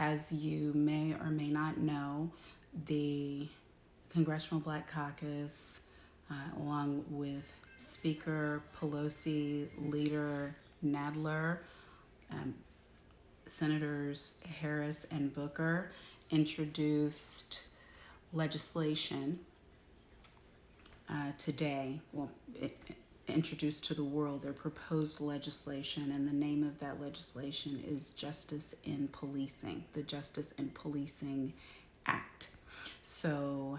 as you may or may not know, the Congressional Black Caucus, along with Speaker Pelosi, Leader Nadler, um, Senators Harris and Booker, introduced legislation today. Well, introduced to the world their proposed legislation, and the name of that legislation is Justice in Policing, the Justice in Policing Act. So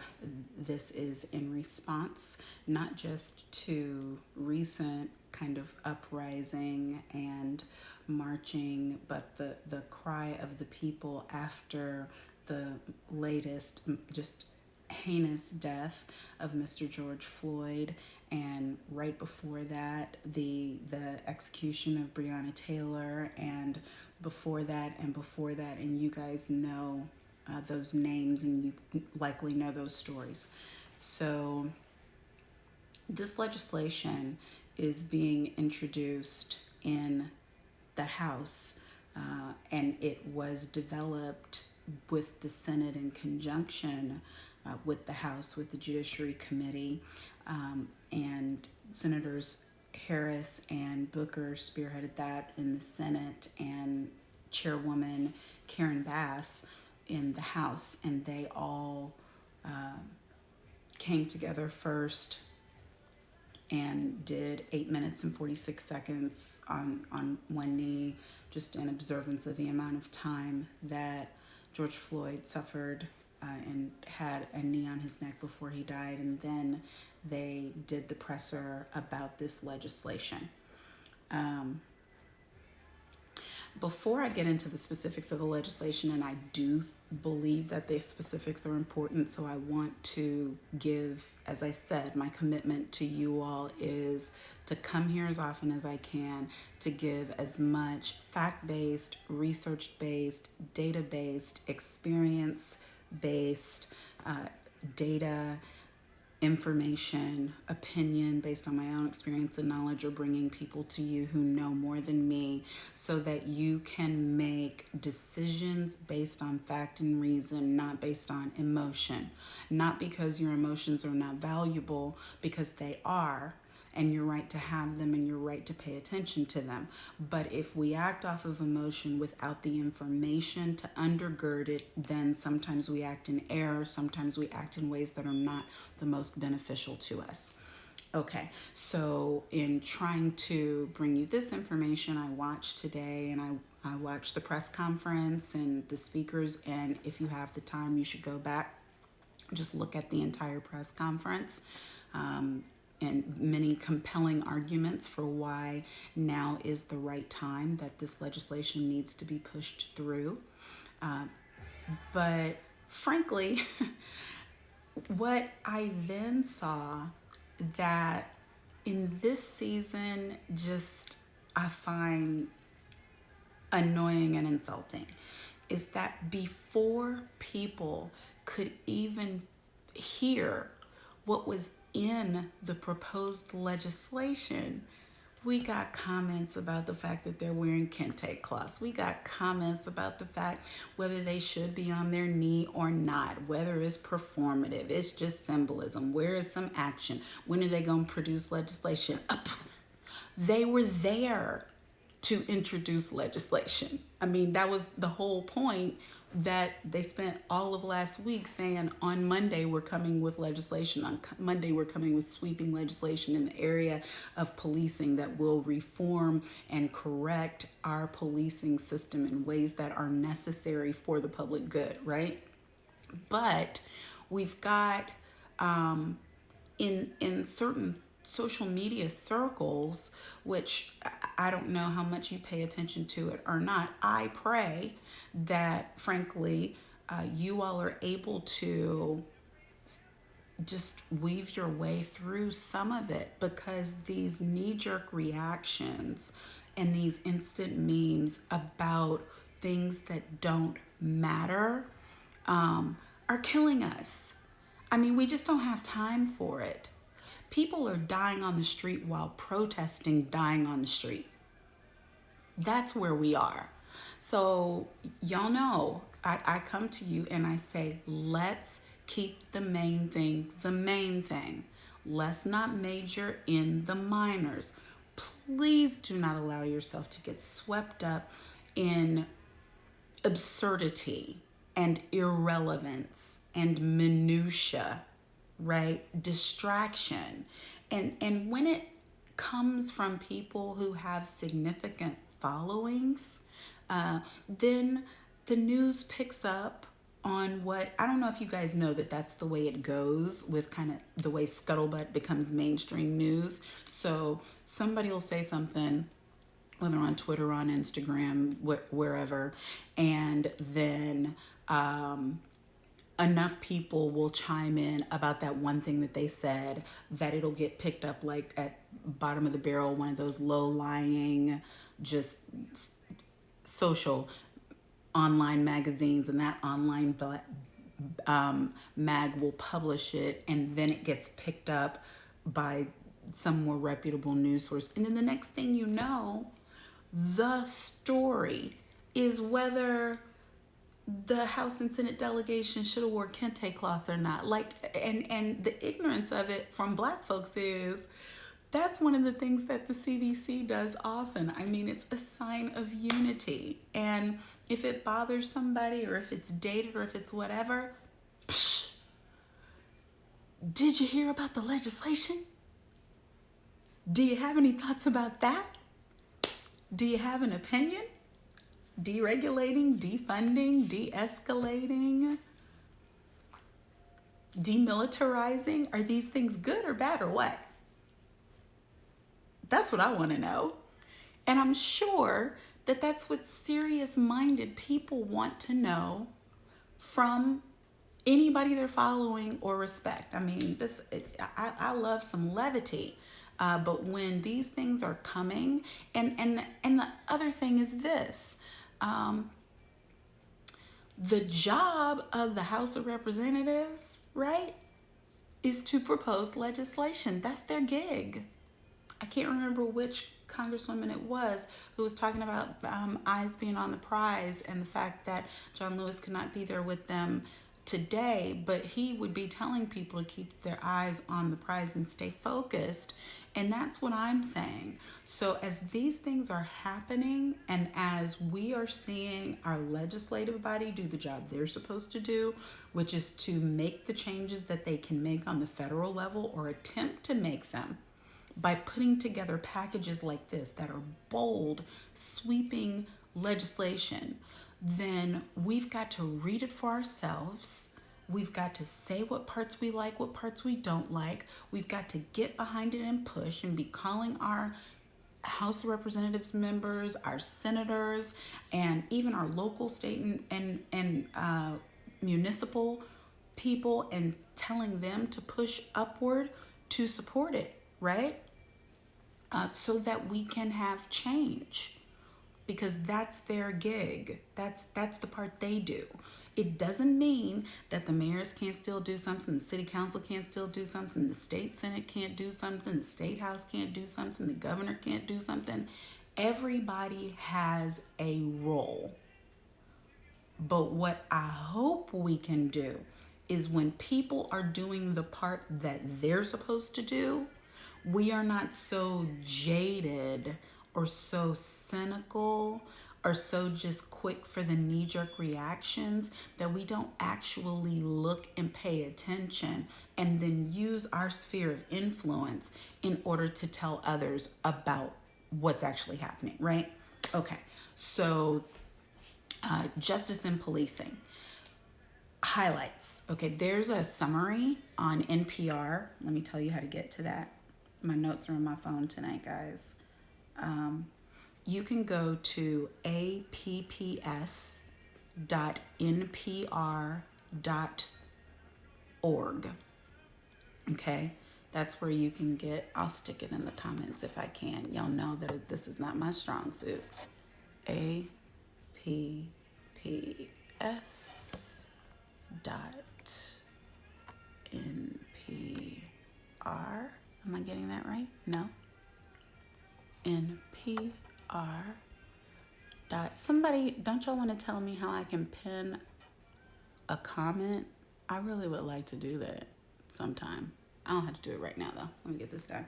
this is in response not just to recent kind of uprising and marching, but the cry of the people after the latest just heinous death of Mr. George Floyd, and right before that the execution of Breonna Taylor, and before that, and you guys know those names, and you likely know those stories. So this legislation is being introduced in the House, and it was developed with the Senate in conjunction with the House, with the Judiciary Committee, and Senators Harris and Booker spearheaded that in the Senate, and Chairwoman Karen Bass in the House, and they all came together first and did 8 minutes and 46 seconds on one knee, just in observance of the amount of time that George Floyd suffered and had a knee on his neck before he died. And then they did the presser about this legislation. Before I get into the specifics of the legislation, and I do believe that the specifics are important, so I want to give, as I said, my commitment to you all is to come here as often as I can to give as much fact-based, research-based, data-based, experience-based data, information, opinion based on my own experience and knowledge, or bringing people to you who know more than me, so that you can make decisions based on fact and reason, not based on emotion. Not because your emotions are not valuable, because they are, and you're right to have them and you're right to pay attention to them. But if we act off of emotion without the information to undergird it, then sometimes we act in error, sometimes we act in ways that are not the most beneficial to us. Okay, so in trying to bring you this information, I watched today, and I watched the press conference and the speakers, and if you have the time, you should go back, just look at the entire press conference. And many compelling arguments for why now is the right time that this legislation needs to be pushed through. But frankly, what I then saw that in this season, just I find annoying and insulting, is that before people could even hear what was in the proposed legislation, we got comments about the fact that they're wearing kente cloths. We got comments about the fact whether they should be on their knee or not, whether it's performative, it's just symbolism, where is some action, when are they going to produce legislation? They were there to introduce legislation. I mean, that was the whole point, that they spent all of last week saying on Monday we're coming with legislation, on Monday we're coming with sweeping legislation in the area of policing that will reform and correct our policing system in ways that are necessary for the public good, right? But we've got in certain social media circles, which I don't know how much you pay attention to it or not. I pray that, frankly, you all are able to just weave your way through some of it, because these knee-jerk reactions and these instant memes about things that don't matter are killing us. I mean, we just don't have time for it. People are dying on the street while protesting dying on the street. That's where we are. So y'all know I come to you and I say, let's keep the main thing the main thing. Let's not major in the minors. Please do not allow yourself to get swept up in absurdity and irrelevance and minutia, right? Distraction. And when it comes from people who have significant followings, then the news picks up on what, I don't know if you guys know that that's the way it goes with kind of the way scuttlebutt becomes mainstream news. So somebody will say something, whether on Twitter, on Instagram, wherever, and then enough people will chime in about that one thing that they said that it'll get picked up like at bottom of the barrel, one of those low-lying, just social online magazines, and that online mag will publish it, and then it gets picked up by some more reputable news source. And then the next thing you know, the story is whether the House and Senate delegation should have wore kente cloths or not. Like, and the ignorance of it from Black folks is that's one of the things that the CDC does often. I mean, it's a sign of unity. And if it bothers somebody, or if it's dated, or if it's whatever, psh, did you hear about the legislation? Do you have any thoughts about that? Do you have an opinion? Deregulating, defunding, de-escalating, demilitarizing? Are these things good or bad or what? That's what I want to know. And I'm sure that that's what serious-minded people want to know from anybody they're following or respect. I mean, I love some levity. But when these things are coming, and the other thing is this, the job of the House of Representatives, right, is to propose legislation. That's their gig. I can't remember which congresswoman it was who was talking about eyes being on the prize and the fact that John Lewis could not be there with them today, but he would be telling people to keep their eyes on the prize and stay focused. And that's what I'm saying. So as these things are happening, and as we are seeing our legislative body do the job they're supposed to do, which is to make the changes that they can make on the federal level, or attempt to make them by putting together packages like this that are bold, sweeping legislation, then we've got to read it for ourselves. We've got to say what parts we like, what parts we don't like. We've got to get behind it and push and be calling our House of Representatives members, our senators, and even our local, state, and municipal people, and telling them to push upward to support it, right? So that we can have change, because that's their gig. That's the part they do. It doesn't mean that the mayors can't still do something, the city council can't still do something, the state senate can't do something, the state house can't do something, the governor can't do something. Everybody has a role. But what I hope we can do is, when people are doing the part that they're supposed to do, we are not so jaded or so cynical or so just quick for the knee-jerk reactions that we don't actually look and pay attention and then use our sphere of influence in order to tell others about what's actually happening, right? Okay, so justice in policing. Highlights. Okay, there's a summary on NPR. Let me tell you how to get to that. My notes are on my phone tonight, guys. You can go to apps.npr.org. Okay, that's where you can get, I'll stick it in the comments if I can. Y'all know that this is not my strong suit. apps.npr. Am I getting that right? No. NPR. Somebody, don't y'all want to tell me how I can pin a comment, I really would like to do that sometime. I don't have to do it right now though. Let me get this done.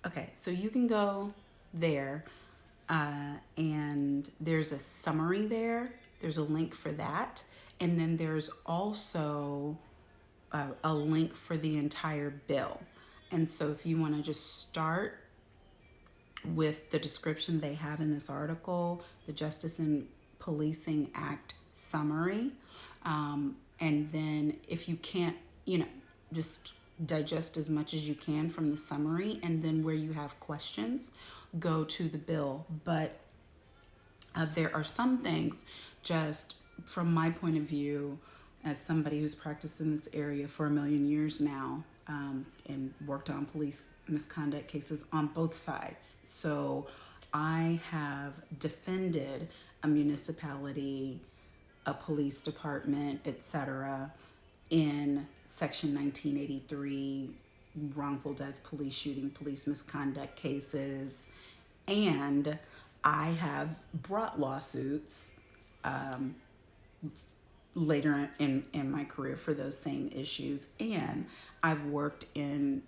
Okay, so you can go there, and there's a summary there. There's a link for that. And then there's also a link for the entire bill. And so if you want to just start with the description they have in this article, the Justice in Policing Act summary, and then if you can't, just digest as much as you can from the summary, and then where you have questions, go to the bill. But there are some things, just from my point of view, as somebody who's practiced in this area for a million years now, and worked on police misconduct cases on both sides. So I have defended a municipality, a police department, etc., in Section 1983 wrongful death, police shooting, police misconduct cases, and I have brought lawsuits later in my career for those same issues. And I've worked in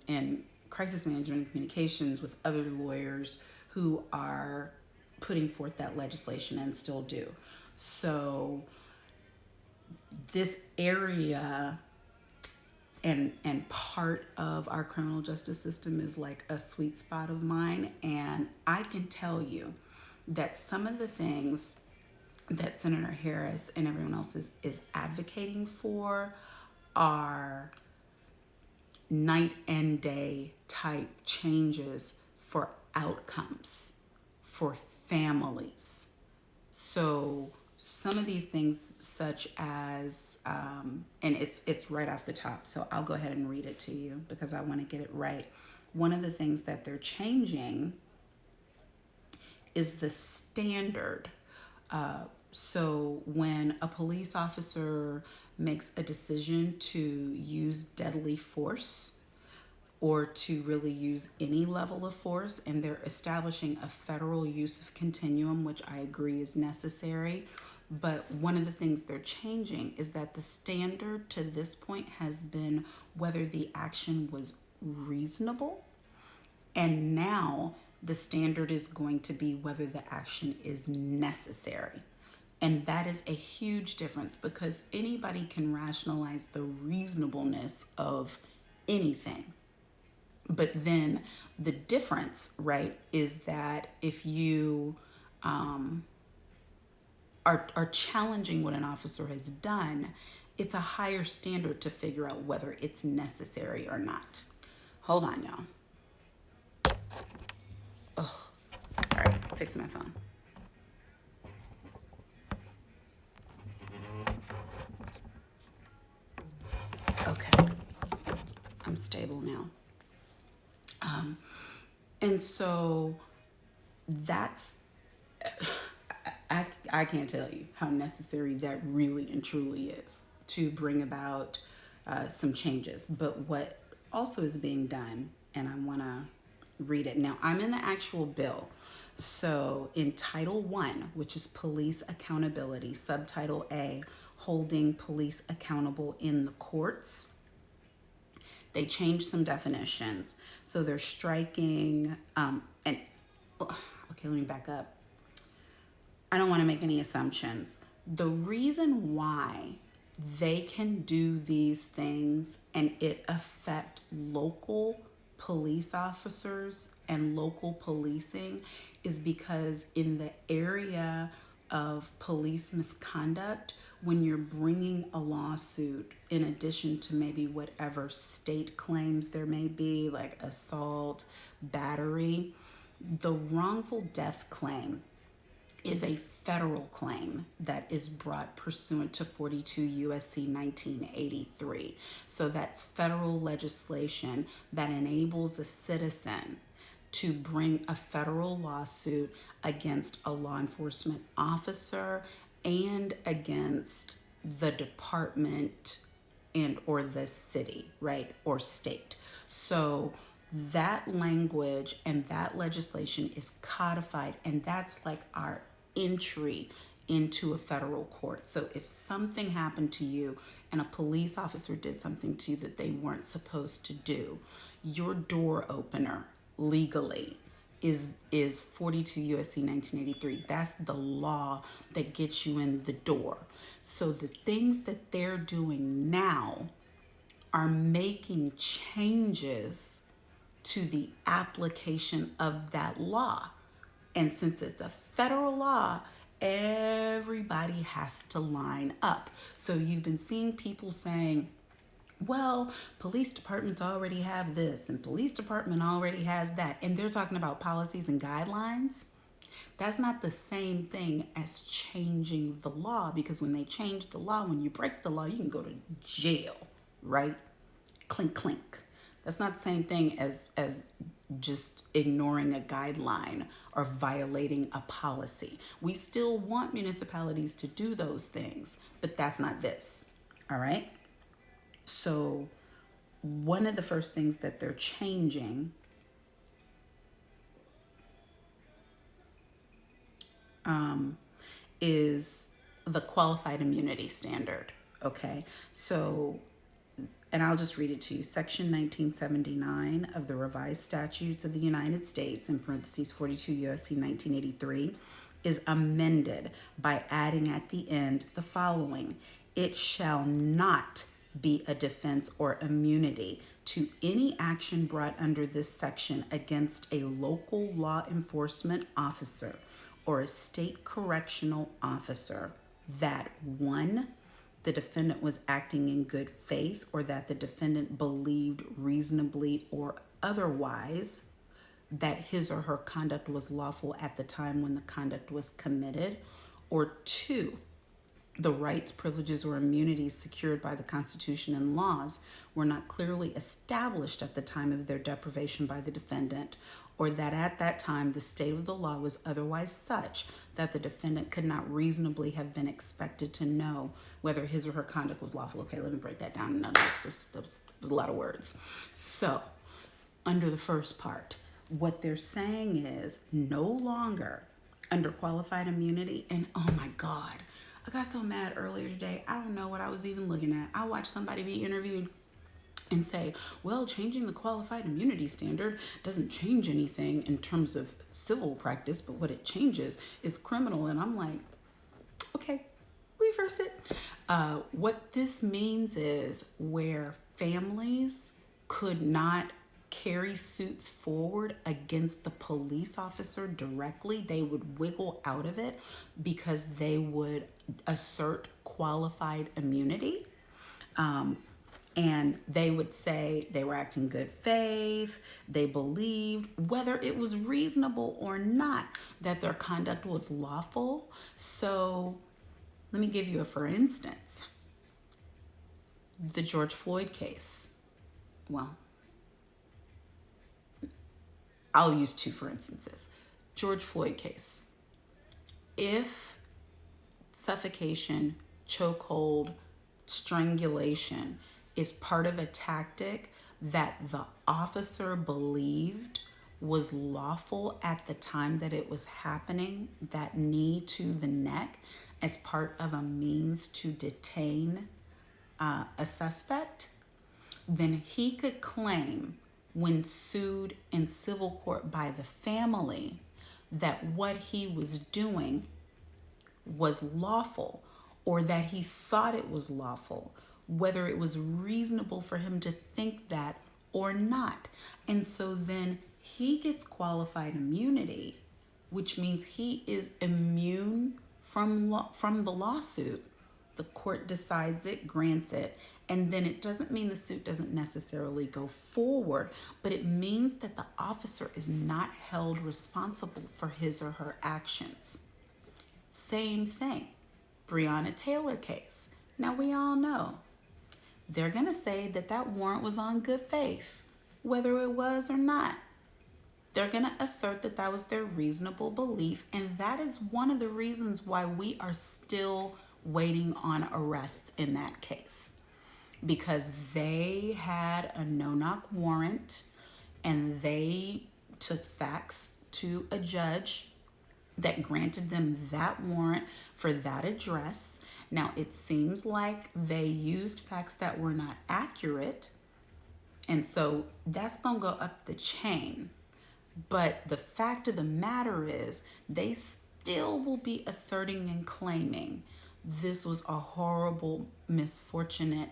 crisis management and communications with other lawyers who are putting forth that legislation and still do. So this area and part of our criminal justice system is like a sweet spot of mine. And I can tell you that some of the things that Senator Harris and everyone else is advocating for are night and day type changes for outcomes for families. So some of these things, such as, and it's right off the top, so I'll go ahead and read it to you because I want to get it right. One of the things that they're changing is the standard. So when a police officer makes a decision to use deadly force or to really use any level of force, and they're establishing a federal use of continuum, which I agree is necessary. But one of the things they're changing is that the standard to this point has been whether the action was reasonable. And now the standard is going to be whether the action is necessary. And that is a huge difference because anybody can rationalize the reasonableness of anything. But then the difference, right, is that if you are challenging what an officer has done, it's a higher standard to figure out whether it's necessary or not. Hold on, y'all. Oh, sorry, fixing my phone. Okay, I'm stable now. And so that's, I can't tell you how necessary that really and truly is to bring about some changes. But what also is being done, and I want to read it. Now, I'm in the actual bill. So in Title I, which is Police Accountability, Subtitle A, Holding Police Accountable in the Courts, they changed some definitions. So they're striking, okay, let me back up. I don't want to make any assumptions. The reason why they can do these things and it affect local police officers and local policing is because in the area of police misconduct, when you're bringing a lawsuit, in addition to maybe whatever state claims there may be, like assault, battery, the wrongful death claim is a federal claim that is brought pursuant to 42 U.S.C. 1983. So that's federal legislation that enables a citizen to bring a federal lawsuit against a law enforcement officer and against the department and or the city, right, or state. So that language and that legislation is codified, and that's like our entry into a federal court. So if something happened to you and a police officer did something to you that they weren't supposed to do, your door opener legally is 42 USC 1983. That's the law that gets you in the door. So the things that they're doing now are making changes to the application of that law. And since it's a federal law, everybody has to line up. So you've been seeing people saying, well, police departments already have this and police department already has that. And they're talking about policies and guidelines. That's not the same thing as changing the law, because when they change the law, when you break the law, you can go to jail, right? Clink, clink. That's not the same thing as just ignoring a guideline or violating a policy. We still want municipalities to do those things, but that's not this, all right? So one of the first things that they're changing is the qualified immunity standard, okay? So, and I'll just read it to you. Section 1979 of the Revised Statutes of the United States, in parentheses 42 USC 1983, is amended by adding at the end the following: it shall not be a defense or immunity to any action brought under this section against a local law enforcement officer or a state correctional officer that, one, the defendant was acting in good faith, or that the defendant believed reasonably or otherwise that his or her conduct was lawful at the time when the conduct was committed, or two, the rights, privileges, or immunities secured by the Constitution and laws were not clearly established at the time of their deprivation by the defendant, or that at that time the state of the law was otherwise such that the defendant could not reasonably have been expected to know whether his or her conduct was lawful. Okay, let me break that down. No, that was a lot of words. So, under the first part, what they're saying is no longer under qualified immunity, and oh my God, I got so mad earlier today. I don't know what I was even looking at. I watched somebody be interviewed and say, well, changing the qualified immunity standard doesn't change anything in terms of civil practice, but what it changes is criminal. And I'm like, okay, reverse it. What this means is where families could not carry suits forward against the police officer directly, they would wiggle out of it because they would assert qualified immunity. And they would say they were acting good faith, they believed, whether it was reasonable or not, that their conduct was lawful. So let me give you a for instance. The George Floyd case. Well, I'll use two for instances. George Floyd case. If suffocation, chokehold, strangulation is part of a tactic that the officer believed was lawful at the time that it was happening, that knee to the neck as part of a means to detain a suspect, then he could claim, when sued in civil court by the family, that what he was doing was lawful, or that he thought it was lawful, whether it was reasonable for him to think that or not. And so then he gets qualified immunity, which means he is immune from the lawsuit. The court decides it, grants it, and then it doesn't mean the suit doesn't necessarily go forward, but it means that the officer is not held responsible for his or her actions. Same thing, Breonna Taylor case. Now we all know they're going to say that that warrant was on good faith, whether it was or not. They're going to assert that that was their reasonable belief, and that is one of the reasons why we are still waiting on arrests in that case, because they had a no-knock warrant and they took facts to a judge that granted them that warrant for that address. Now, it seems like they used facts that were not accurate, and so that's going to go up the chain. But the fact of the matter is, they still will be asserting and claiming this was a horrible, misfortunate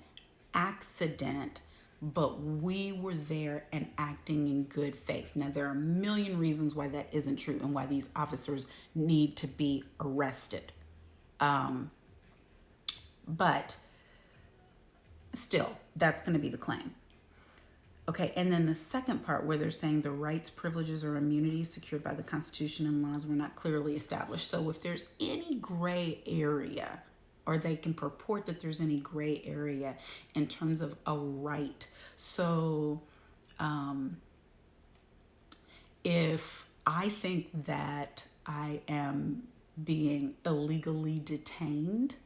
accident, but we were there and acting in good faith. Now, there are a million reasons why that isn't true and why these officers need to be arrested. But still, that's going to be the claim. Okay, and then the second part where they're saying the rights, privileges, or immunities secured by the Constitution and laws were not clearly established. So if there's any gray area, or they can purport that there's any gray area in terms of a right. So if I think that I am being illegally detained,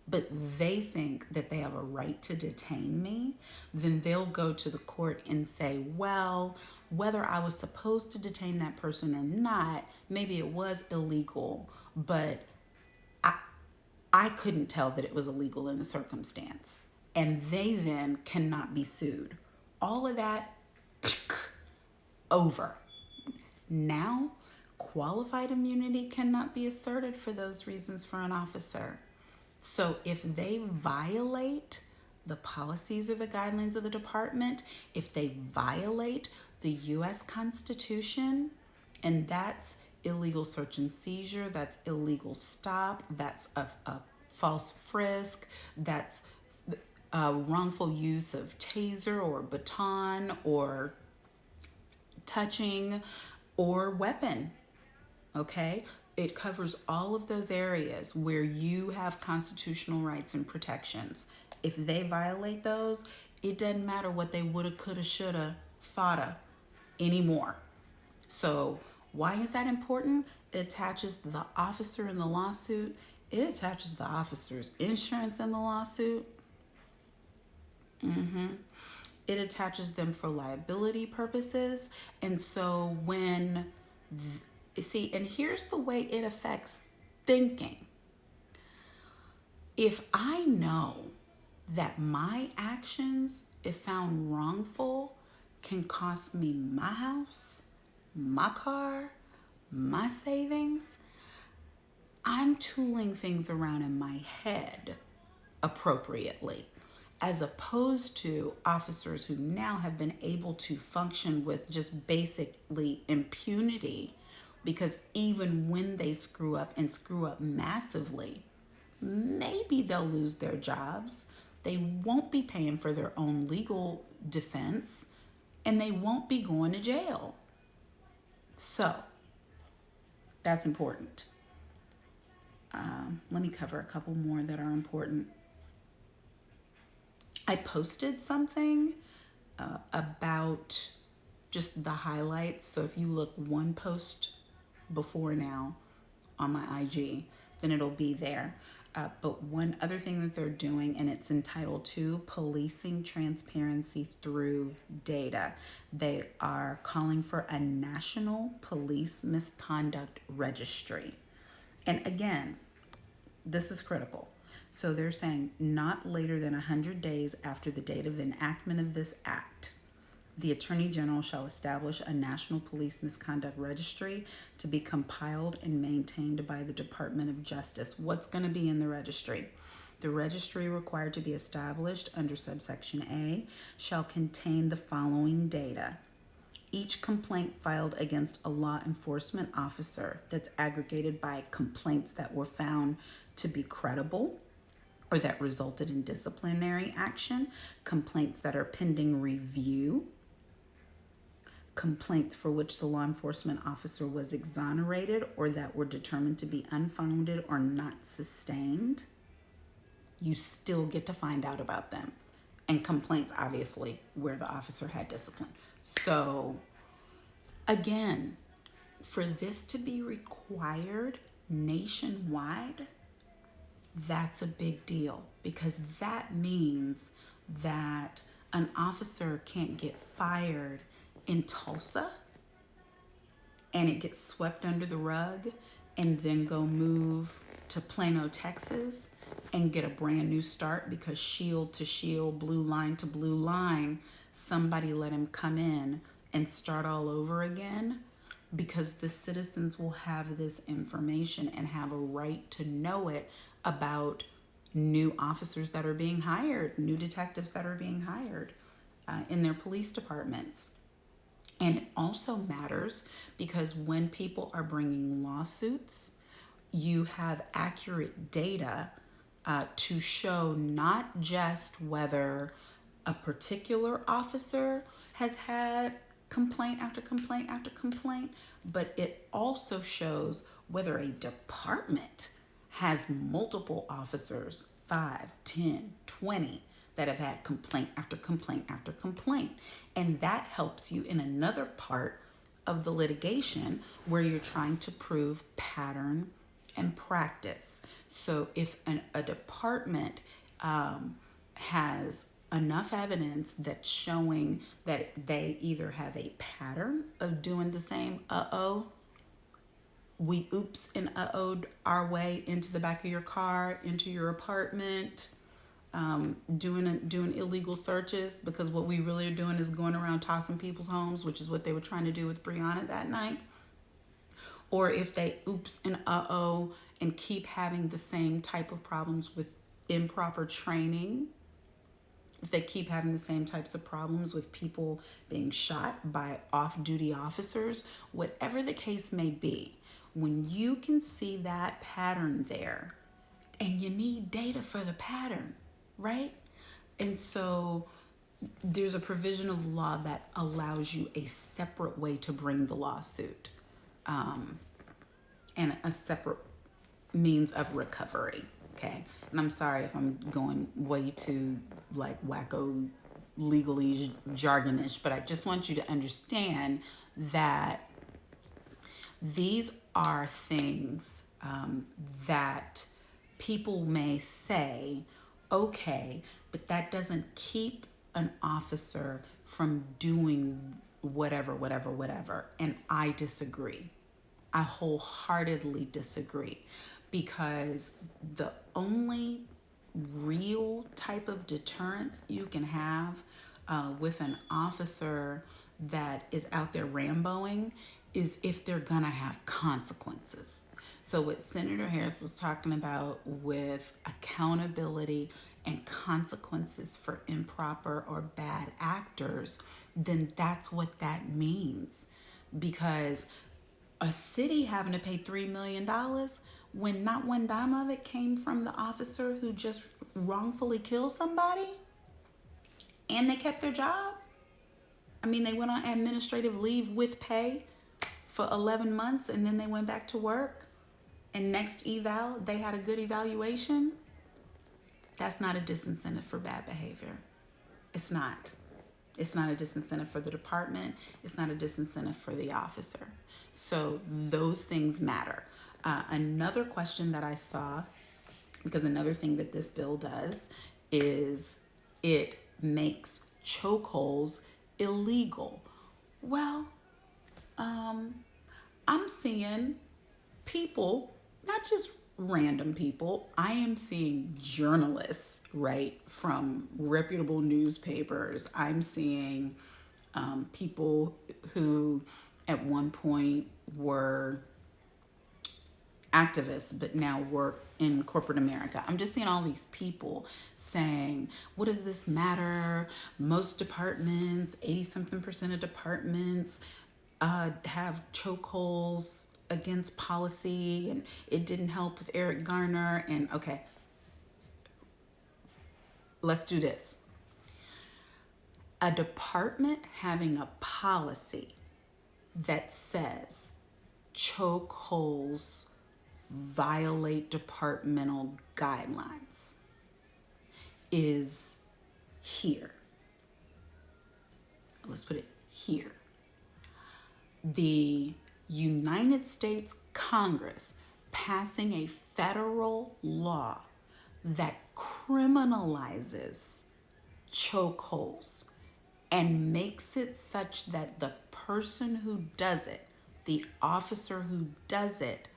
but they think that they have a right to detain me, then they'll go to the court and say, well, whether I was supposed to detain that person or not, maybe it was illegal, but I couldn't tell that it was illegal in the circumstance. And they then cannot be sued. All of that, over. Now, qualified immunity cannot be asserted for those reasons for an officer. So if they violate the policies or the guidelines of the department, if they violate the U.S. Constitution, and that's illegal search and seizure, that's illegal stop, that's a false frisk, that's wrongful use of taser or baton or touching or weapon, okay? It covers all of those areas where you have constitutional rights and protections. If they violate those, it doesn't matter what they woulda, coulda, shoulda, thoughta anymore. So why is that important? It attaches the officer in the lawsuit. It attaches the officer's insurance in the lawsuit. It attaches them for liability purposes. And so see, and here's the way it affects thinking. If I know that my actions, if found wrongful, can cost me my house, my car, my savings, I'm tooling things around in my head appropriately, as opposed to officers who now have been able to function with just basically impunity, because even when they screw up and screw up massively, maybe they'll lose their jobs. They won't be paying for their own legal defense, and they won't be going to jail. So that's important. Let me cover a couple more that are important. I posted something about just the highlights. So if you look one post before now on my IG, then it'll be there. But one other thing that they're doing, and it's entitled to Policing Transparency Through Data. They are calling for a national police misconduct registry. And again, this is critical. So they're saying not later than 100 days after the date of enactment of this act, the Attorney General shall establish a National Police Misconduct Registry to be compiled and maintained by the Department of Justice. What's going to be in the registry? The registry required to be established under subsection A shall contain the following data. Each complaint filed against a law enforcement officer that's aggregated by complaints that were found to be credible or that resulted in disciplinary action, complaints that are pending review, complaints for which the law enforcement officer was exonerated or that were determined to be unfounded or not sustained. You still get to find out about them. And complaints, obviously, where the officer had discipline. So, again, for this to be required nationwide, that's a big deal, because that means that an officer can't get fired in Tulsa and it gets swept under the rug and then go move to Plano, Texas, and get a brand new start because shield to shield, blue line to blue line, somebody let him come in and start all over again, because the citizens will have this information and have a right to know it about new officers that are being hired, new detectives that are being hired in their police departments. And it also matters because when people are bringing lawsuits, you have accurate data to show not just whether a particular officer has had complaint after complaint after complaint, but it also shows whether a department has multiple officers, 5, 10, 20, that have had complaint after complaint after complaint. And that helps you in another part of the litigation where you're trying to prove pattern and practice. So if a department has enough evidence that's showing that they either have a pattern of doing the same we oops and uh-oh'd our way into the back of your car, into your apartment, doing illegal searches, because what we really are doing is going around tossing people's homes, which is what they were trying to do with Breonna that night. Or if they oops and uh-oh and keep having the same type of problems with improper training, if they keep having the same types of problems with people being shot by off-duty officers, whatever the case may be, when you can see that pattern there, and you need data for the pattern, right? And so there's a provision of law that allows you a separate way to bring the lawsuit, and a separate means of recovery, okay? And I'm sorry if I'm going way too like wacko legally jargonish, but I just want you to understand that these are things that people may say, okay, but that doesn't keep an officer from doing whatever. And I disagree. I wholeheartedly disagree, because the only real type of deterrence you can have with an officer that is out there Ramboing is if they're gonna have consequences. So what Senator Harris was talking about with accountability and consequences for improper or bad actors, then that's what that means. Because a city having to pay $3 million when not one dime of it came from the officer who just wrongfully killed somebody and they kept their job. I mean, they went on administrative leave with pay for 11 months and then they went back to work, and next eval, they had a good evaluation. That's not a disincentive for bad behavior. It's not. It's not a disincentive for the department. It's not a disincentive for the officer. So those things matter. Another question that I saw, because another thing that this bill does is it makes chokeholds illegal. Well, I'm seeing people, not just random people, I am seeing journalists, right, from reputable newspapers. I'm seeing people who at one point were activists but now work in corporate America. I'm just seeing all these people saying, what does this matter? Most departments, 80-something% of departments have chokeholds against policy, and it didn't help with Eric Garner. And okay, let's do this. A department having a policy that says chokeholds violate departmental guidelines is here. Let's put it here. The United States Congress passing a federal law that criminalizes chokeholds and makes it such that the person who does it, the officer who does it,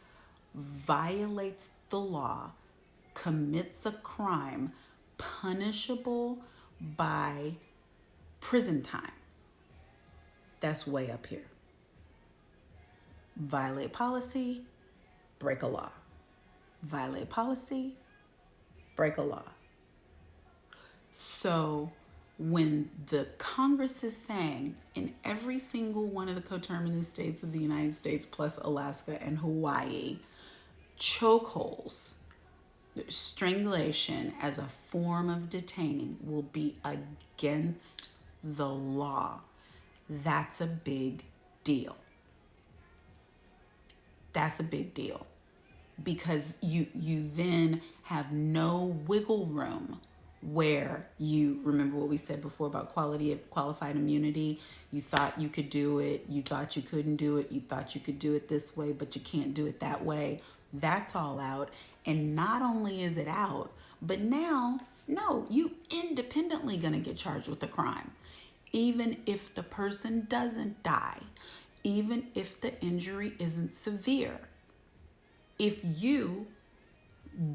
violates the the law commits a crime punishable by prison time, that's way up here. Violate policy, break a law. Violate policy, break a law. So when the Congress is saying in every single one of the coterminous states of the United States plus Alaska and Hawaii, chokeholds, strangulation as a form of detaining will be against the law, that's a big deal. That's a big deal, because you then have no wiggle room where you remember what we said before about qualified immunity. You thought you could do it, you thought you couldn't do it, you thought you could do it this way, but you can't do it that way. That's all out. And not only is it out, but now, no, you independently gonna get charged with the crime. Even if the person doesn't die, even if the injury isn't severe. If you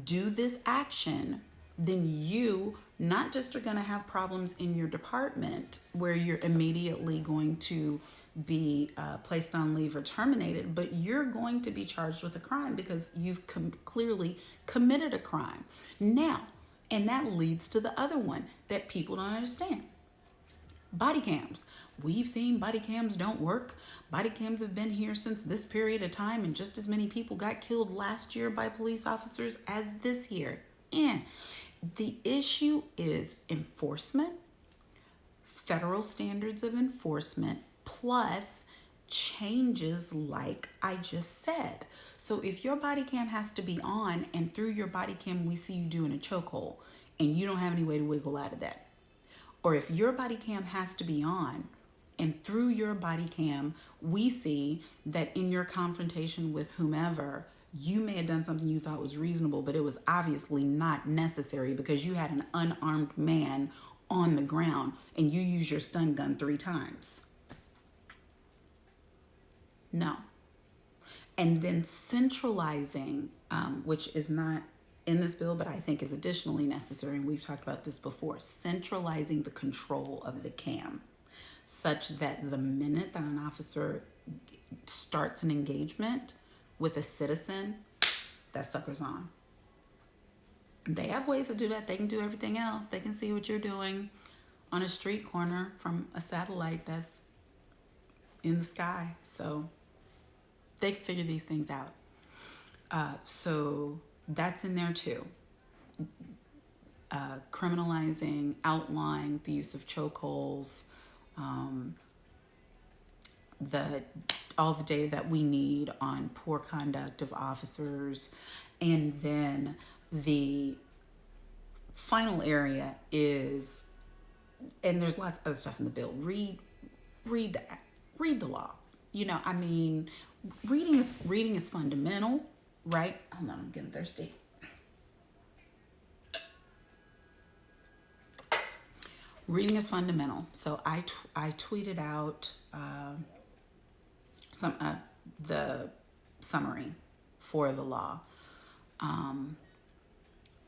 do this action, then you not just are going to have problems in your department where you're immediately going to be placed on leave or terminated, but you're going to be charged with a crime because you've clearly committed a crime. Now, and that leads to the other one that people don't understand. Body cams. We've seen body cams don't work. Body cams have been here since this period of time, and just as many people got killed last year by police officers as this year. And the issue is enforcement, federal standards of enforcement, plus changes like I just said. So if your body cam has to be on and through your body cam we see you doing a chokehold and you don't have any way to wiggle out of that, or if your body cam has to be on and through your body cam we see that in your confrontation with whomever, you may have done something you thought was reasonable, but it was obviously not necessary because you had an unarmed man on the ground and you used your stun gun 3 times. No. And then centralizing, which is not in this bill, but I think is additionally necessary, and we've talked about this before, centralizing the control of the cam such that the minute that an officer starts an engagement with a citizen, that sucker's on. They have ways to do that. They can do everything else. They can see what you're doing on a street corner from a satellite that's in the sky. So they can figure these things out. So that's in there too. Criminalizing, outlawing the use of chokeholds, all the data that we need on poor conduct of officers. And then the final area is, and there's lots of other stuff in the bill. Read the law. You know, I mean, reading is fundamental, right? Hold on, I'm getting thirsty. Reading is fundamental. So I tweeted out the summary for the law.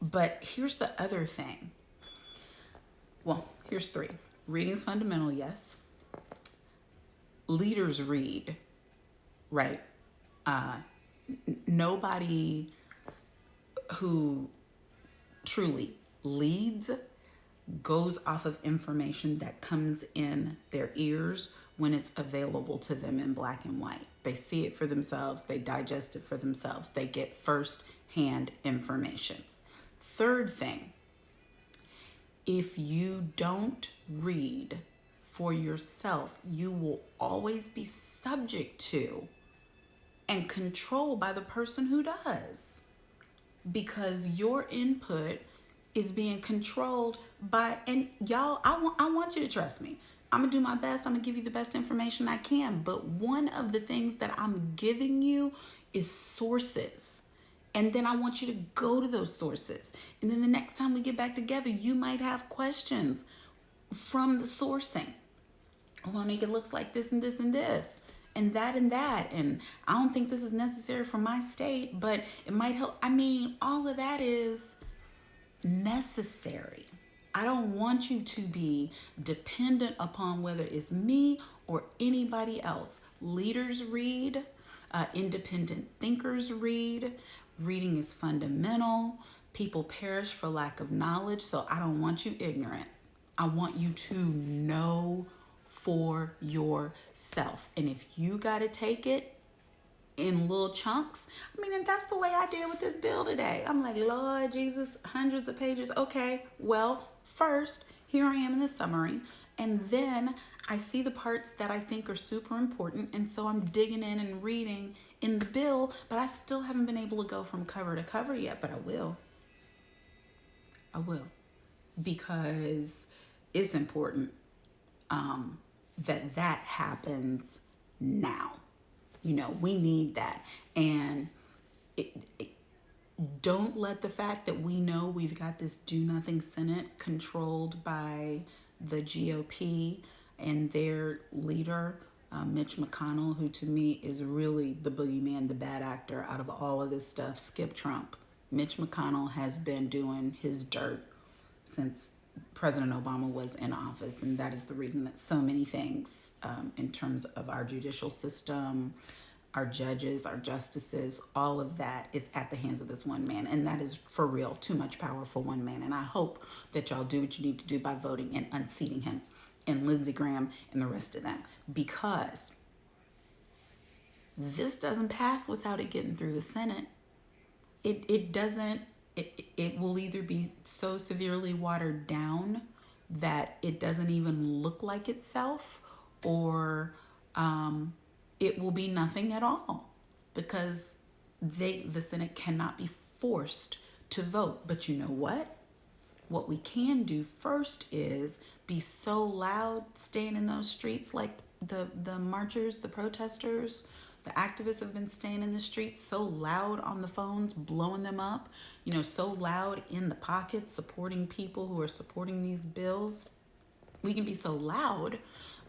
But here's the other thing. Well, here's 3. Reading is fundamental, yes. Leaders read, right? Nobody who truly leads goes off of information that comes in their ears when it's available to them in black and white. They see it for themselves. They digest it for themselves. They get first-hand information. Third thing, if you don't read for yourself, you will always be subject to and controlled by the person who does, because your input is being controlled by, and y'all, I want you to trust me. I'm gonna do my best. I'm gonna give you the best information I can. But one of the things that I'm giving you is sources. And then I want you to go to those sources. And then the next time we get back together, you might have questions from the sourcing. Oh, Monique, it looks like this and this and this. and that and that. And I don't think this is necessary for my state, but it might help. I mean, all of that is necessary. I don't want you to be dependent upon whether it's me or anybody else. Leaders read, independent thinkers read. Reading is fundamental. People perish for lack of knowledge, so I don't want you ignorant. I want you to know for yourself. And if you got to take it in little chunks, I mean, and that's the way I did with this bill today. I'm like, Lord Jesus, hundreds of pages. Okay, well, first, here I am in the summary, and then I see the parts that I think are super important, and so I'm digging in and reading in the bill, but I still haven't been able to go from cover to cover yet, but I will. I will, because it's important that happens now. You know, we need that. And don't let the fact that we know we've got this do-nothing Senate controlled by the GOP and their leader, Mitch McConnell, who to me is really the boogeyman, the bad actor out of all of this stuff. Skip Trump. Mitch McConnell has been doing his dirt since President Obama was in office, and that is the reason that so many things in terms of our judicial system, our judges, our justices, all of that is at the hands of this one man, and that is for real too much power for one man. And I hope that y'all do what you need to do by voting and unseating him and Lindsey Graham and the rest of them, because this doesn't pass without it getting through the Senate. It doesn't. It will either be so severely watered down that it doesn't even look like itself, or it will be nothing at all, because the Senate cannot be forced to vote. But you know what? What we can do first is be so loud, staying in those streets like the marchers, the protesters, the activists have been staying in the streets so loud on the phones, blowing them up, you know, so loud in the pockets, supporting people who are supporting these bills. We can be so loud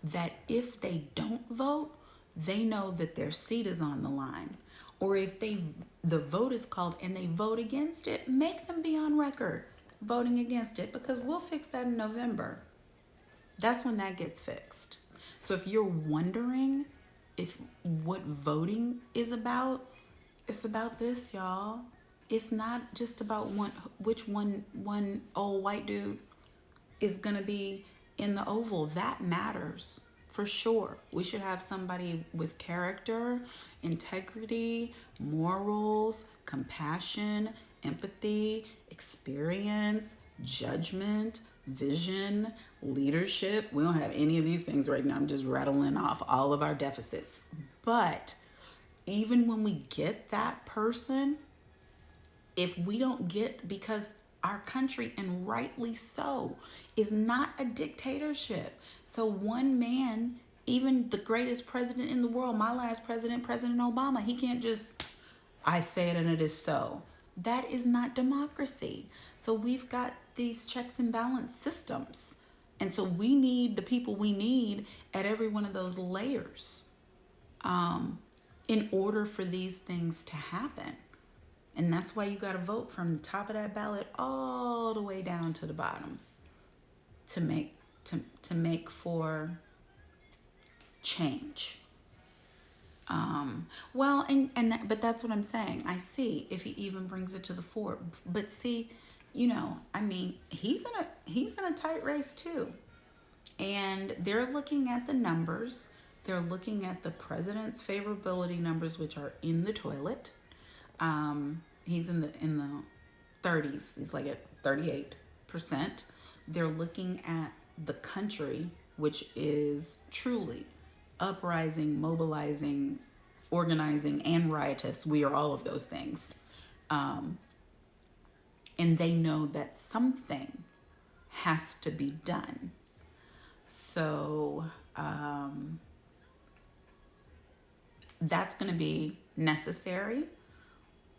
that if they don't vote, they know that their seat is on the line. Or if the vote is called and they vote against it, make them be on record voting against it, because we'll fix that in November. That's when that gets fixed. So if you're wondering if what voting is about, it's about this, y'all. It's not just about which one old white dude is gonna be in the Oval. That matters for sure. We should have somebody with character, integrity, morals, compassion, empathy, experience, judgment, vision, leadership. We don't have any of these things right now. I'm just rattling off all of our deficits. But even when we get that person, if we don't get, because our country, and rightly so, is not a dictatorship. So one man, even the greatest president in the world, my last president, President Obama, he can't just, I say it and it is so. That is not democracy. So we've got these checks and balance systems. And so we need the people we need at every one of those layers in order for these things to happen. And that's why you got to vote from the top of that ballot all the way down to the bottom to make for change. But that's what I'm saying. I see if he even brings it to the fore. But see, you know, I mean, he's in a tight race too. And they're looking at the numbers. They're looking at the president's favorability numbers, which are in the toilet. He's in the 30s. He's like at 38%. They're looking at the country, which is truly uprising, mobilizing, organizing, and riotous. We are all of those things. And they know that something has to be done. So that's going to be necessary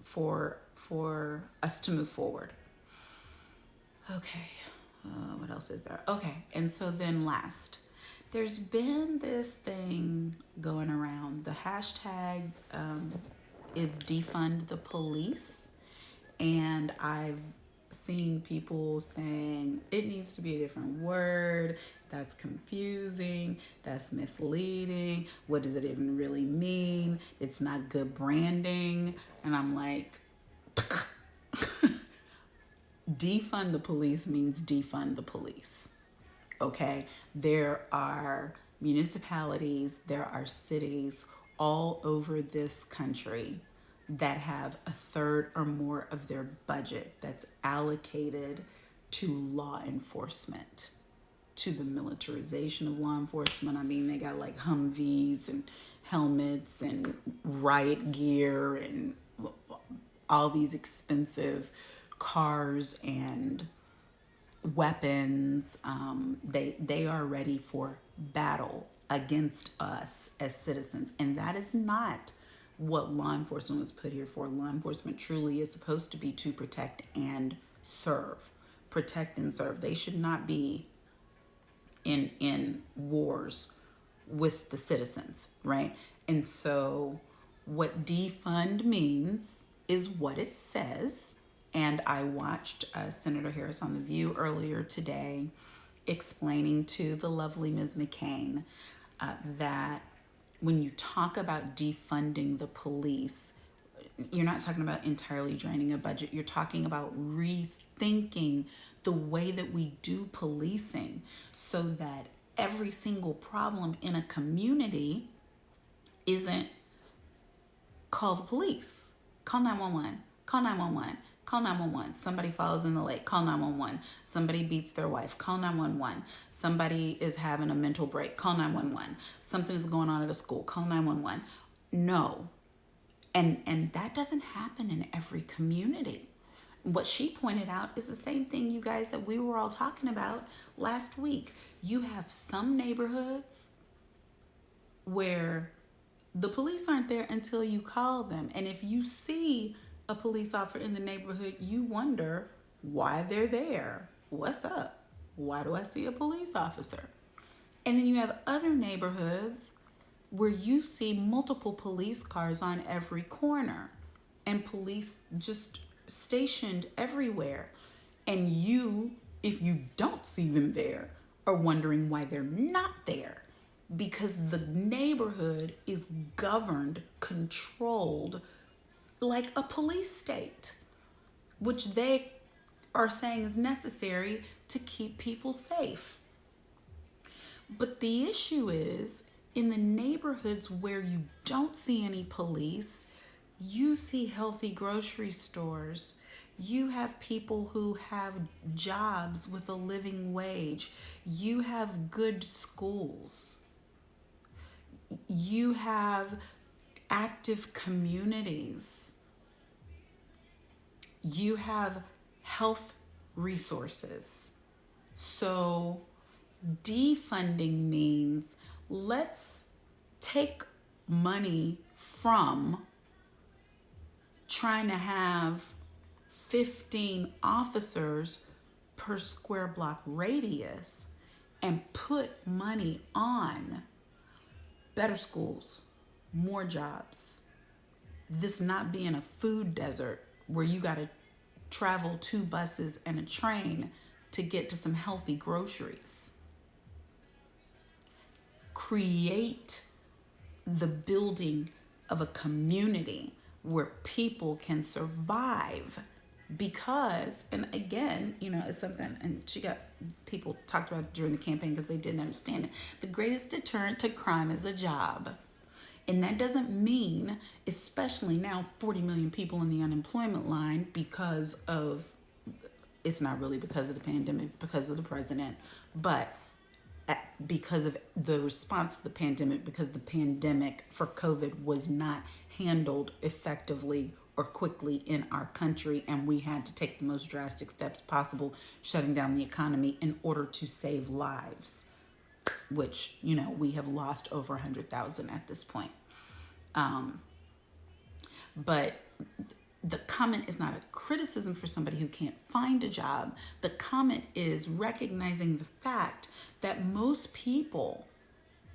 for us to move forward. Okay, what else is there? Okay, and so then last, There's been this thing going around. The hashtag is defund the police. And I've seen people saying it needs to be a different word. That's confusing. That's misleading. What does it even really mean? It's not good branding. And I'm like, defund the police means defund the police. Okay? There are municipalities, there are cities all over this country that have a third or more of their budget that's allocated to law enforcement, to the militarization of law enforcement. I mean, they got like Humvees and helmets and riot gear and all these expensive cars and weapons. They are ready for battle against us as citizens. And that is not what law enforcement was put here for. Law enforcement truly is supposed to be to protect and serve. Protect and serve. They should not be in wars with the citizens, right? And so what defund means is what it says. And I watched Senator Harris on The View earlier today explaining to the lovely Ms. McCain that when you talk about defunding the police, you're not talking about entirely draining a budget. You're talking about rethinking the way that we do policing so that every single problem in a community isn't call the police, call 911, call 911. Call 911. Somebody falls in the lake. Call 911. Somebody beats their wife. Call 911. Somebody is having a mental break. Call 911. Something is going on at a school. Call 911. No. And that doesn't happen in every community. What she pointed out is the same thing, you guys, that we were all talking about last week. You have some neighborhoods where the police aren't there until you call them. And if you see a police officer in the neighborhood, you wonder why they're there. What's up? Why do I see a police officer? And then you have other neighborhoods where you see multiple police cars on every corner and police just stationed everywhere. And you, if you don't see them there, are wondering why they're not there, because the neighborhood is governed, controlled like a police state, which they are saying is necessary to keep people safe. But the issue is, in the neighborhoods where you don't see any police, you see healthy grocery stores. You have people who have jobs with a living wage. You have good schools. You have active communities. You have health resources. So defunding means let's take money from trying to have 15 officers per square block radius and put money on better schools, more jobs. This not being a food desert where you got to travel 2 buses and a train to get to some healthy groceries. Create the building of a community where people can survive, because, and again, you know, it's something, and she got people talked about it during the campaign because they didn't understand it. The greatest deterrent to crime is a job. And that doesn't mean, especially now, 40 million people in the unemployment line because of, it's not really because of the pandemic, it's because of the president, but because of the response to the pandemic, because the pandemic for COVID was not handled effectively or quickly in our country, and we had to take the most drastic steps possible, shutting down the economy in order to save lives, which, you know, we have lost over 100,000 at this point. But the comment is not a criticism for somebody who can't find a job. The comment is recognizing the fact that most people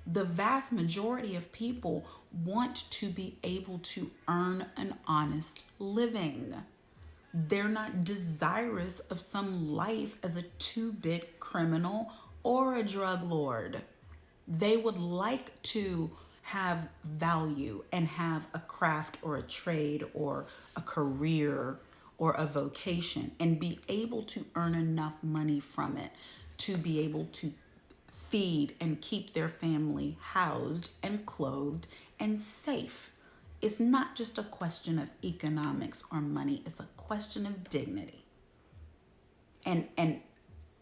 The vast majority of people want to be able to earn an honest living. They're not desirous of some life as a two-bit criminal or a drug lord. They would like to have value and have a craft or a trade or a career or a vocation and be able to earn enough money from it to be able to feed and keep their family housed and clothed and safe. It's not just a question of economics or money, it's a question of dignity. And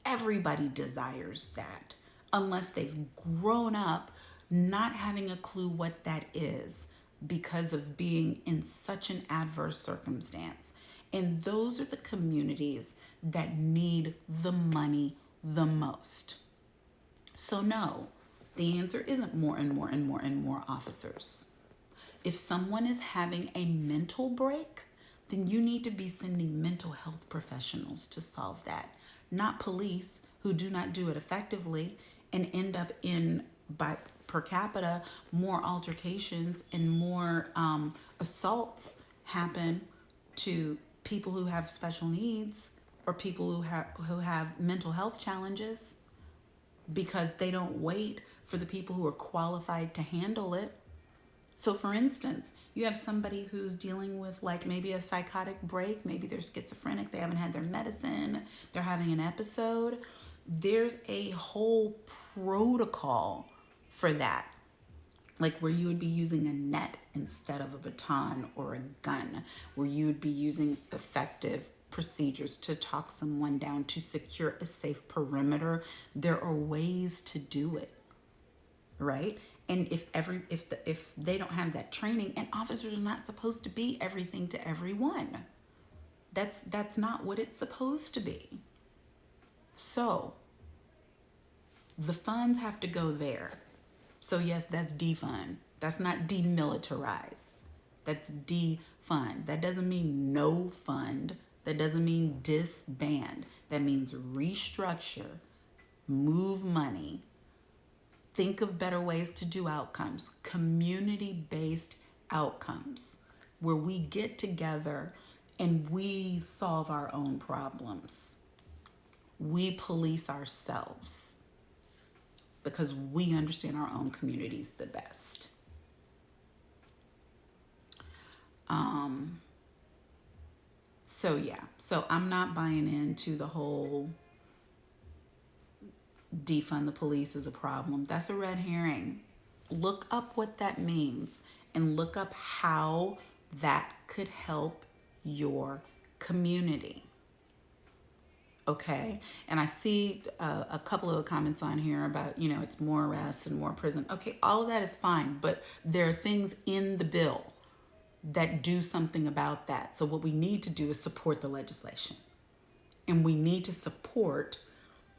everybody desires that unless they've grown up not having a clue what that is because of being in such an adverse circumstance. And those are the communities that need the money the most. So no, the answer isn't more and more and more and more officers. If someone is having a mental break, then you need to be sending mental health professionals to solve that, not police who do not do it effectively and end up in, by per capita, more altercations and more assaults happen to people who have special needs or people who have mental health challenges because they don't wait for the people who are qualified to handle it. So for instance, you have somebody who's dealing with like maybe a psychotic break, maybe they're schizophrenic, they haven't had their medicine, they're having an episode. There's a whole protocol for that, like where you would be using a net instead of a baton or a gun, where you would be using effective procedures to talk someone down, to secure a safe perimeter. There are ways to do it, right? And if they don't have that training, and officers are not supposed to be everything to everyone. That's not what it's supposed to be. So the funds have to go there. So yes, that's defund. That's not demilitarize. That's defund. That doesn't mean no fund. That doesn't mean disband. That means restructure, move money, think of better ways to do outcomes, community-based outcomes, where we get together and we solve our own problems. We police ourselves because we understand our own communities the best. So I'm not buying into the whole defund the police is a problem. That's a red herring. Look up what that means and look up how that could help your community. Okay, and I see a couple of comments on here about, it's more arrests and more prison. Okay, all of that is fine, but there are things in the bill that do something about that. So what we need to do is support the legislation. And we need to support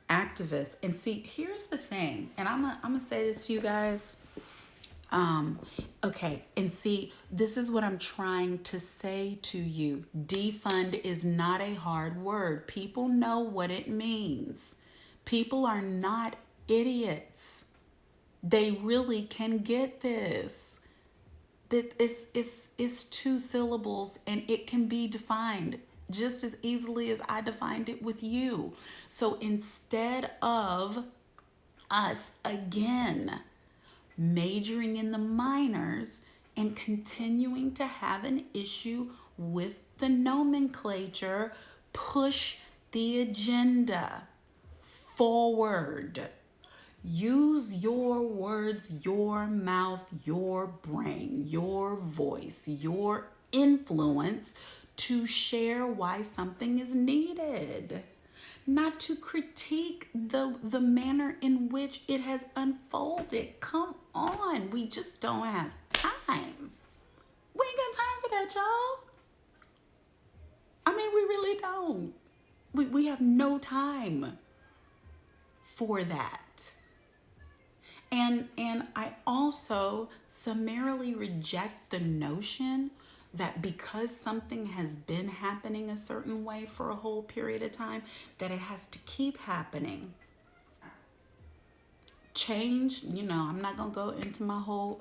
activists. And see, here's the thing, and I'm gonna say this to you guys. Okay, and see, this is what I'm trying to say to you. Defund is not a hard word. People know what it means. People are not idiots. They really can get this. That is two syllables and it can be defined just as easily as I defined it with you. So instead of us again majoring in the minors and continuing to have an issue with the nomenclature, push the agenda forward. Use your words, your mouth, your brain, your voice, your influence to share why something is needed. Not to critique the manner in which it has unfolded. Come on, we just don't have time. We ain't got time for that, y'all. I mean, we really don't. We have no time for that. And I also summarily reject the notion that because something has been happening a certain way for a whole period of time, that it has to keep happening change, I'm not going to go into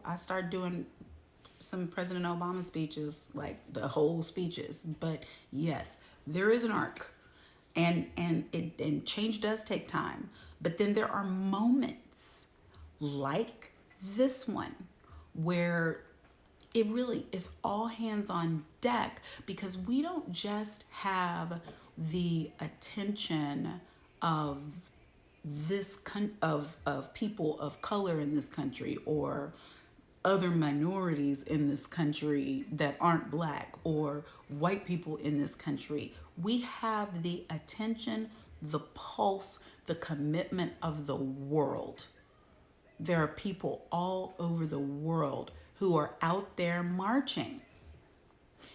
I started doing some President Obama speeches, like the whole speeches. But yes, there is an arc, and change does take time. But then there are moments like this one where it really is all hands on deck, because we don't just have the attention of of people of color in this country, or other minorities in this country that aren't black, or white people in this country. We have the attention, the pulse, the commitment of the world. There are people all over the world who are out there marching,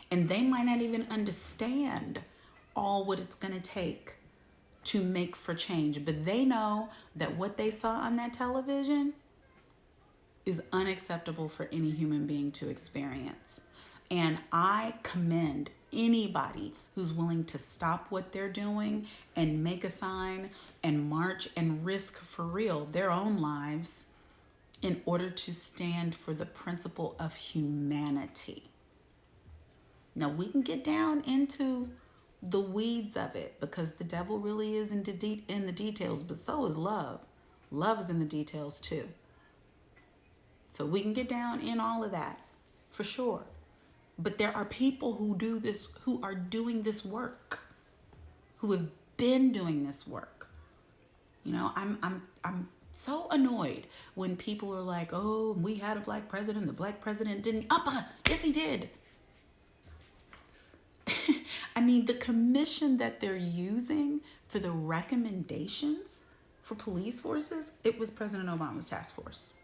and they might not even understand all what it's going to take to make for change, but they know that what they saw on that television is unacceptable for any human being to experience. And I commend anybody who's willing to stop what they're doing and make a sign and march and risk for real their own lives in order to stand for the principle of humanity. Now, we can get down into the weeds of it, because the devil really is in the details, but so is love. Love is in the details too. So we can get down in all of that for sure. But there are people who do this, who are doing this work, who have been doing this work. I'm so annoyed when people are like, "Oh, we had a black president. The black president didn't." Yes, he did. I mean, the commission that they're using for the recommendations for police forces, it was President Obama's task force.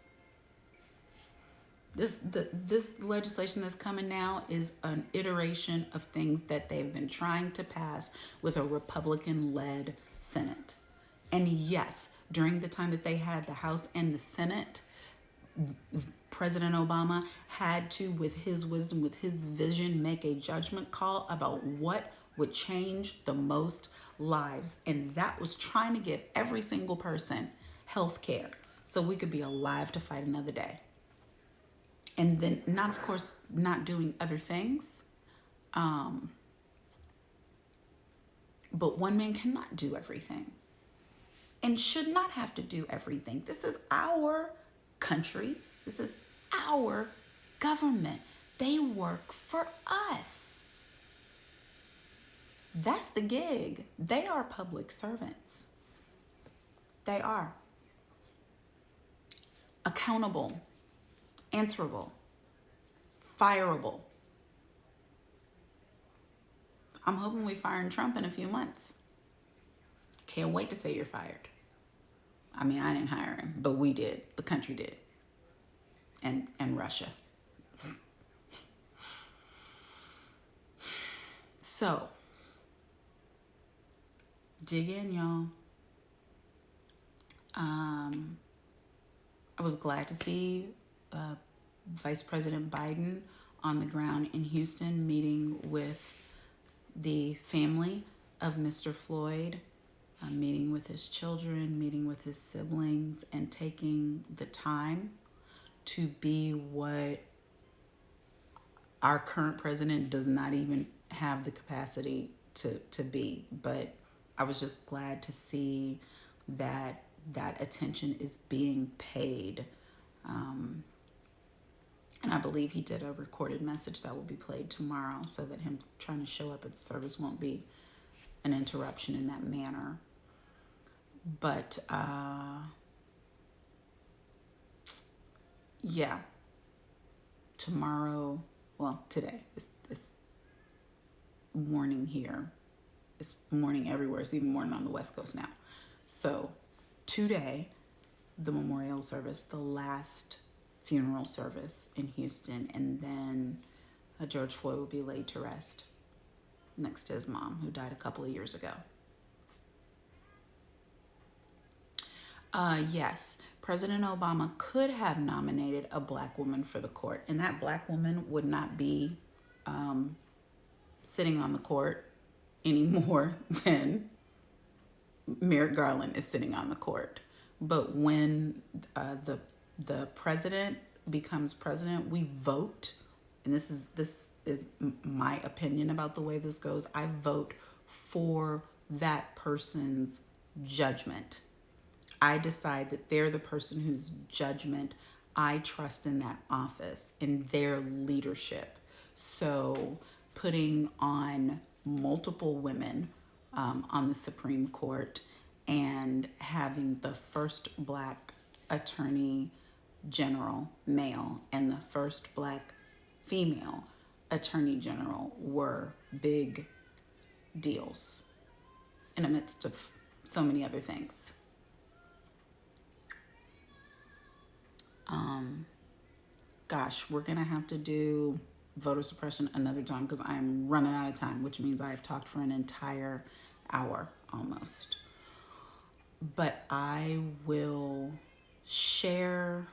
This legislation that's coming now is an iteration of things that they've been trying to pass with a Republican-led Senate. And yes, during the time that they had the House and the Senate, President Obama had to, with his wisdom, with his vision, make a judgment call about what would change the most lives. And that was trying to give every single person health care so we could be alive to fight another day. And then not doing other things. But one man cannot do everything and should not have to do everything. This is our country. This is our government. They work for us. That's the gig. They are public servants. They are accountable, answerable, fireable. I'm hoping we fire Trump in a few months. Can't wait to say you're fired. I mean, I didn't hire him, but we did. The country did. And Russia. So, dig in, y'all. I was glad to see Vice President Biden on the ground in Houston, meeting with the family of Mr. Floyd, meeting with his children, meeting with his siblings, and taking the time to be what our current president does not even have the capacity to be. But I was just glad to see that attention is being paid. And I believe he did a recorded message that will be played tomorrow, so that him trying to show up at the service won't be an interruption in that manner. But yeah, tomorrow, well, today, it's morning here. It's morning everywhere. It's even morning on the West Coast now. So today, the memorial service, the last funeral service in Houston, and then George Floyd will be laid to rest next to his mom, who died a couple of years ago. Yes, President Obama could have nominated a black woman for the court, and that black woman would not be sitting on the court any more than Merrick Garland is sitting on the court. But when the president becomes president, we vote, and this is my opinion about the way this goes. I vote for that person's judgment. I decide that they're the person whose judgment I trust in that office, in their leadership. So putting on multiple women on the Supreme Court and having the first black attorney general, male, and the first black female attorney general were big deals in the midst of so many other things. Gosh, we're gonna have to do voter suppression another time because I'm running out of time, which means I have talked for an entire hour almost. But I will share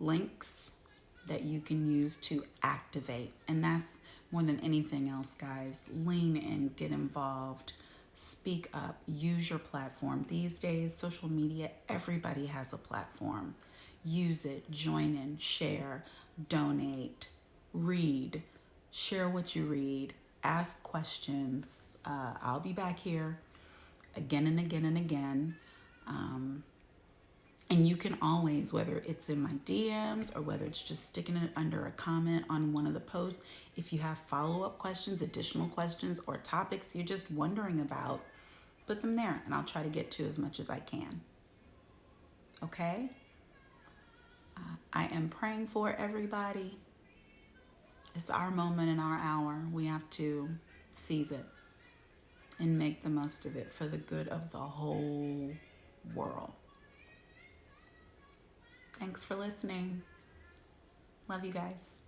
links that you can use to activate. And that's more than anything else, guys. Lean in, get involved, speak up, use your platform. These days, social media, everybody has a platform. Use it, join in, share, donate, read, share what you read, ask questions. I'll be back here again and again and again. And you can always, whether it's in my DMs or whether it's just sticking it under a comment on one of the posts, if you have follow-up questions, additional questions, or topics you're just wondering about, put them there and I'll try to get to as much as I can. Okay? I am praying for everybody. It's our moment and our hour. We have to seize it and make the most of it for the good of the whole world. Thanks for listening. Love you guys.